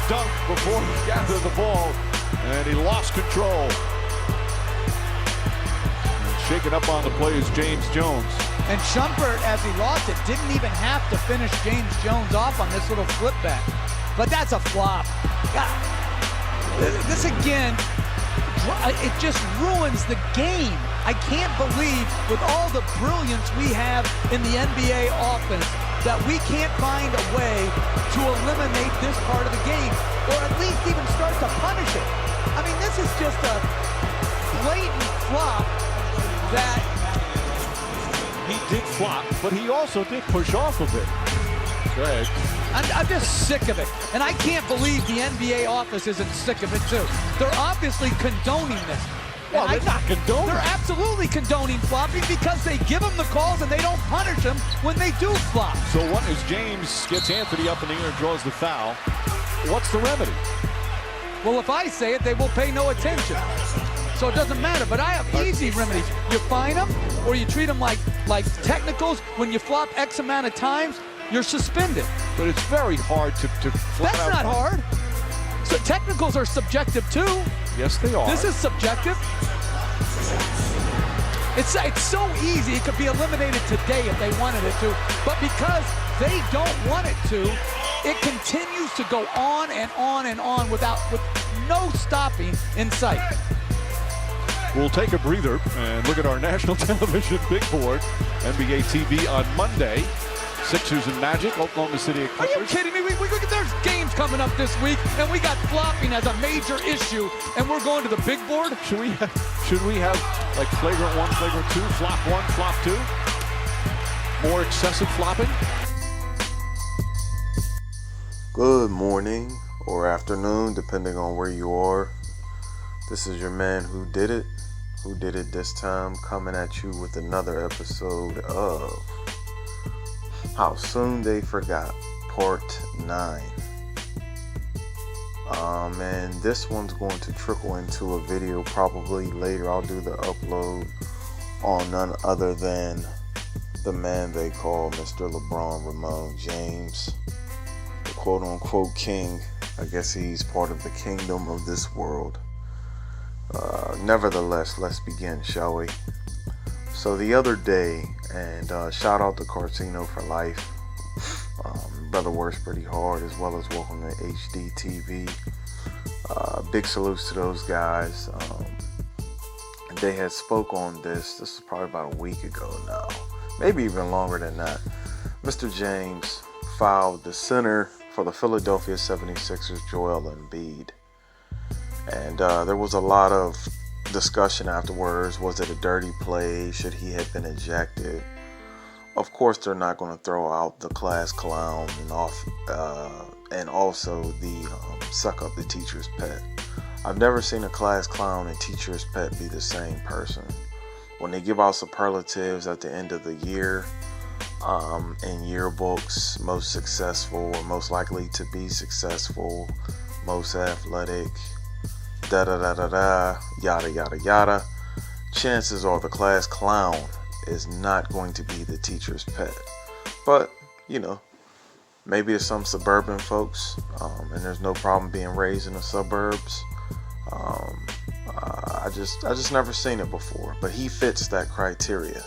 dunk before he gathered the ball, and he lost control. And shaken up on the play is James Jones. And Shumpert, as he lost it, didn't even have to finish James Jones off on this little flip back. But that's a flop. God, this again, it just ruins the game. I can't believe, with all the brilliance we have in the NBA offense, that we can't find a way to eliminate this part of the game, or at least even start to punish it. I mean, this is just a blatant flop that... He did flop, but he also did push off a bit. Go ahead. I'm just sick of it. And I can't believe the NBA office isn't sick of it, too. They're obviously condoning this. Well, they're not condoning. They're absolutely condoning flopping because they give them the calls and they don't punish them when they do flop. So what is James gets Anthony up in the air and draws the foul. What's the remedy? Well, if I say it, they will pay no attention. So it doesn't matter, but I have easy remedies. You fine them, or you treat them like technicals. When you flop X amount of times, you're suspended. But it's very hard to flop. That's not hard. So technicals are subjective too. Yes, they are. This is subjective. It's so easy. It could be eliminated today if they wanted it to. But because they don't want it to, it continues to go on and on and on with no stopping in sight. We'll take a breather and look at our national television big board. NBA TV on Monday. Sixers and Magic, Oklahoma City Clippers. Are you kidding me? There's games coming up this week, and we got flopping as a major issue, and we're going to the big board? Should we have like flagrant 1, flagrant 2, flop 1, flop 2? More excessive flopping? Good morning or afternoon, depending on where you are. This is your man Who Did It this time, coming at you with another episode of How Soon They Forgot, Part 9. And this one's going to trickle into a video probably later. I'll do the upload on none other than the man they call Mr. LeBron Ramon James, the quote-unquote king. I guess he's part of the kingdom of this world. Nevertheless, let's begin, shall we? So the other day, and shout out to Cartino for life. Brother works pretty hard, as well as welcome to HD TV. Big salutes to those guys. They had spoke on this is probably about a week ago now, maybe even longer than that. Mr. James fouled the center for the Philadelphia 76ers, Joel Embiid. And there was a lot of discussion afterwards. Was it a dirty play? Should he have been ejected? Of course, they're not going to throw out the class clown and also the suck up the teacher's pet. I've never seen a class clown and teacher's pet be the same person. When they give out superlatives at the end of the year in yearbooks, most successful or most likely to be successful, most athletic, yada yada yada, chances are the class clown is not going to be the teacher's pet. But maybe it's some suburban folks, and there's no problem being raised in the suburbs. I just never seen it before, but he fits that criteria.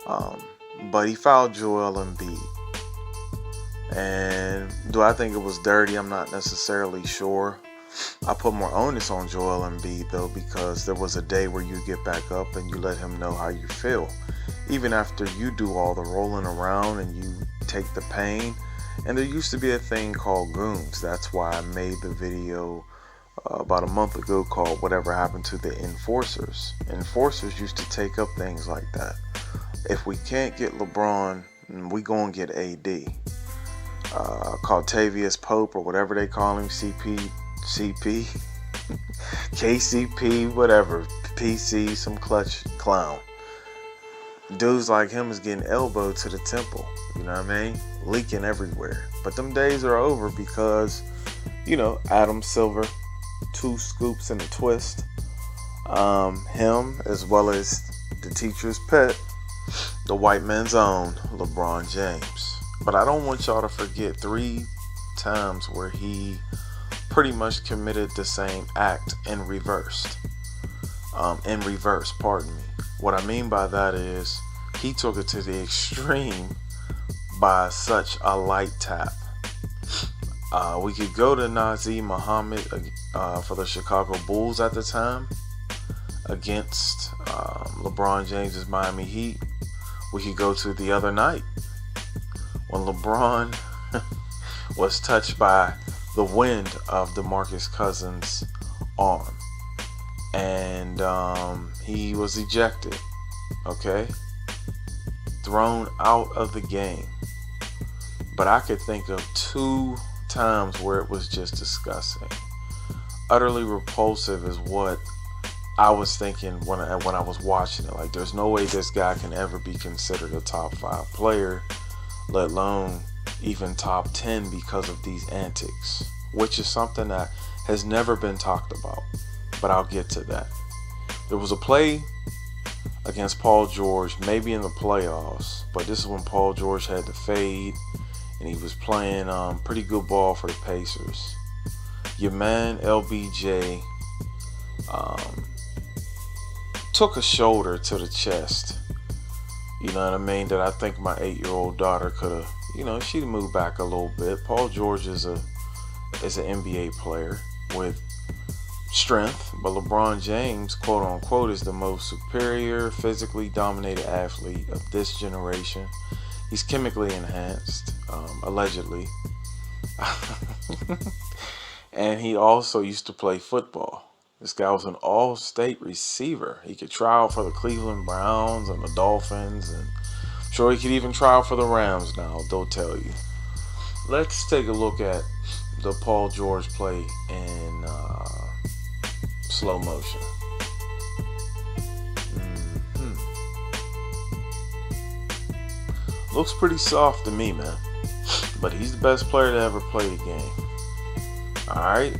But he fouled Joel Embiid, and do I think it was dirty? I'm not necessarily sure. I put more onus on Joel Embiid though, because there was a day where you get back up and you let him know how you feel. Even after you do all the rolling around and you take the pain. And there used to be a thing called goons. That's why I made the video about a month ago called Whatever Happened to the Enforcers. Enforcers used to take up things like that. If we can't get LeBron, we gonna get AD. Octavius Pope or whatever they call him, CP, KCP, whatever, PC, some clutch clown. Dudes like him is getting elbowed to the temple, you know what I mean? Leaking everywhere. But them days are over because, Adam Silver, 2 scoops and a twist. Him, as well as the teacher's pet, the white man's own, LeBron James. But I don't want y'all to forget 3 times where he pretty much committed the same act in reverse. Pardon me. What I mean by that is he took it to the extreme by such a light tap. We could go to Nazir Muhammad for the Chicago Bulls at the time against LeBron James's Miami Heat. We could go to the other night when LeBron was touched by the wind of DeMarcus Cousins' arm, and he was ejected, okay? Thrown out of the game. But I could think of 2 times where it was just disgusting. Utterly repulsive is what I was thinking when I was watching it. Like, there's no way this guy can ever be considered a top 5 player, let alone even top 10 because of these antics, which is something that has never been talked about. But I'll get to that. There was a play against Paul George, maybe in the playoffs, but this is when Paul George had to fade and he was playing pretty good ball for the Pacers. Your man LBJ took a shoulder to the chest, you know what I mean, that I think my 8-year-old daughter could have, you know, she'd moved back a little bit. Paul George is an NBA player with strength, but LeBron James, quote unquote, is the most superior, physically dominated athlete of this generation. He's chemically enhanced, allegedly. And he also used to play football. This guy was an all-state receiver. He could try out for the Cleveland Browns and the Dolphins, and I'm sure he could even try out for the Rams now, they'll tell you. Let's take a look at the Paul George play in slow motion. Looks pretty soft to me, man. But he's the best player to ever play the game. Alright?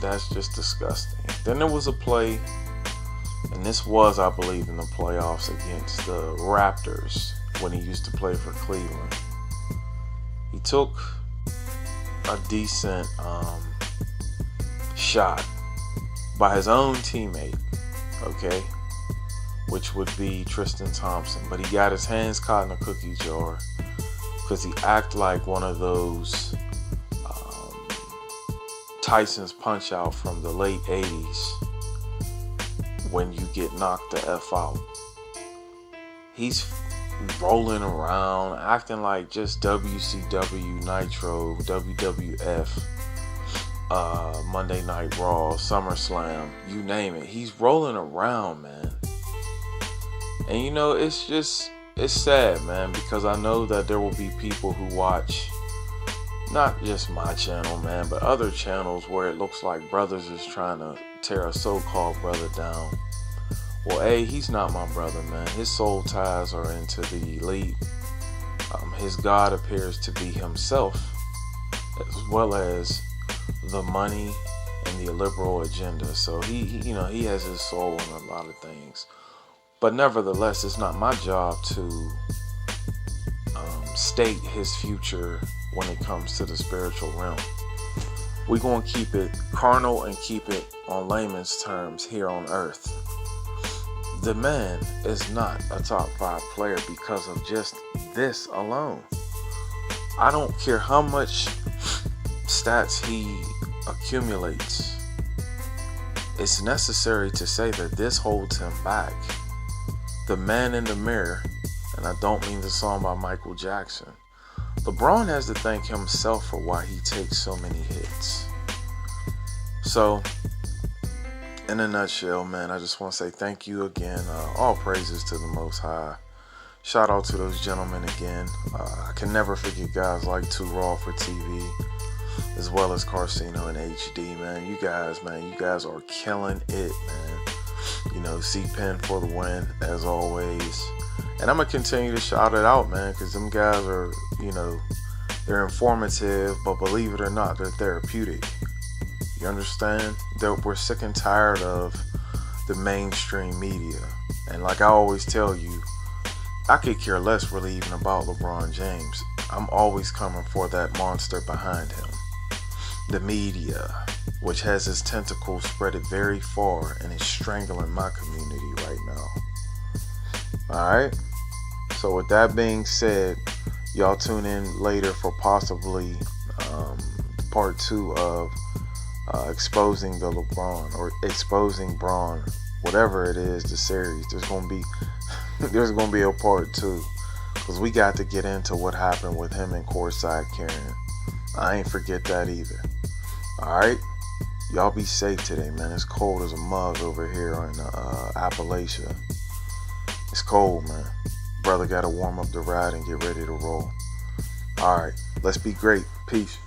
That's just disgusting. Then there was a play, and this was, I believe, in the playoffs against the Raptors when he used to play for Cleveland. He took a decent shot by his own teammate, okay, which would be Tristan Thompson, but he got his hands caught in a cookie jar because he acted like one of those Tyson's Punch Out from the late 80s when you get knocked the F out. He's rolling around, acting like just WCW, Nitro, WWF, Monday Night Raw, SummerSlam, you name it. He's rolling around, man. And you know, it's sad, man, because I know that there will be people who watch not just my channel, man, but other channels where it looks like brothers is trying to tear a so-called brother down. Well, A, he's not my brother, man. His soul ties are into the elite. His God appears to be himself, as well as the money and the liberal agenda. So he has his soul in a lot of things. But nevertheless, it's not my job to state his future when it comes to the spiritual realm. We're going to keep it carnal and keep it on layman's terms here on earth. The man is not a top 5 player because of just this alone. I don't care how much stats he accumulates. It's necessary to say that this holds him back. The Man in the Mirror, and I don't mean the song by Michael Jackson. LeBron has to thank himself for why he takes so many hits. So, in a nutshell, man, I just want to say thank you again. All praises to the Most High. Shout out to those gentlemen again. I can never forget guys like Too Raw for TV, as well as Carcino and HD, man. You guys are killing it, man. You know, C-Pen for the win, as always. And I'm going to continue to shout it out, man, because them guys are, you know, they're informative, but believe it or not, they're therapeutic. You understand? We're sick and tired of the mainstream media. And like I always tell you, I could care less really even about LeBron James. I'm always coming for that monster behind him. the media, which has its tentacles spread it very far and is strangling my community right now. Alright? So with that being said, y'all tune in later for possibly part 2 of exposing the LeBron or exposing Braun, whatever it is, the series. There's gonna be a part 2 because we got to get into what happened with him and courtside Karen. I ain't forget that either. Alright? Y'all be safe today, man. It's cold as a mug over here in Appalachia. It's cold, man. Brother gotta warm up the ride and get ready to roll. Alright, let's be great. Peace.